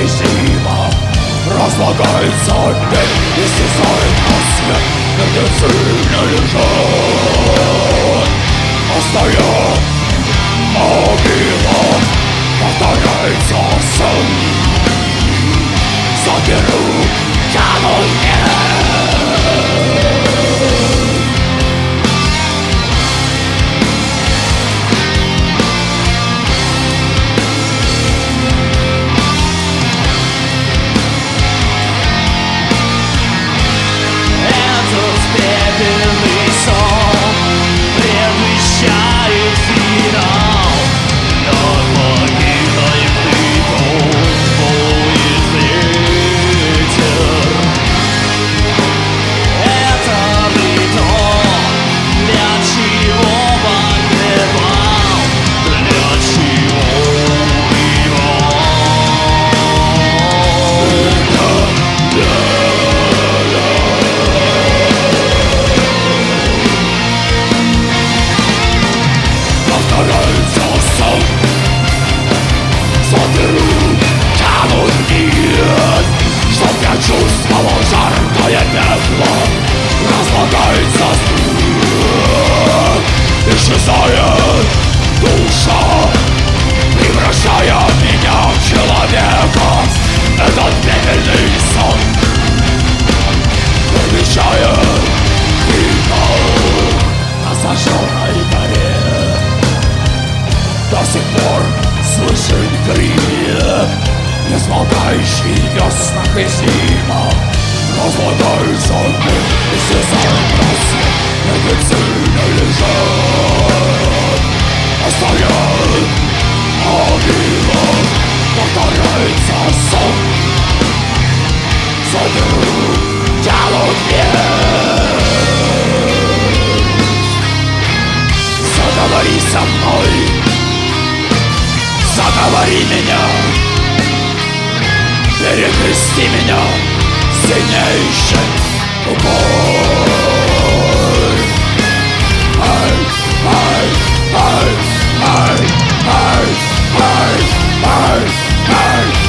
зима. Разлагается пепель, исчезает рассвет, мертвецы лежат. Остает могила, повторяется сон. Заберу, тяну Этот пепельный сон предвещает финал. Над могилой плитом воет ветер. Это притон, для чего погребал, для чего повторяется сон. Заберу, тяну нет, чтоб я чувствовал жаркое пекло. Разлагается свет, исчезает душа, превращая меня в человека. Этот пепельный сон предвещает финал на сожженной горе. До сих пор слышен крик, несмолкающий в веснах и зимах. Разлагается мир, исчезает рассвет, мертвецы лежат. Оставляет могила, повторяется сон. Заберу, тянут вверх. Заговори со мной, заговори меня, перекрести меня сильнейшей рукой. Ай, ай, ай, ай, ай, ай, ай, ай.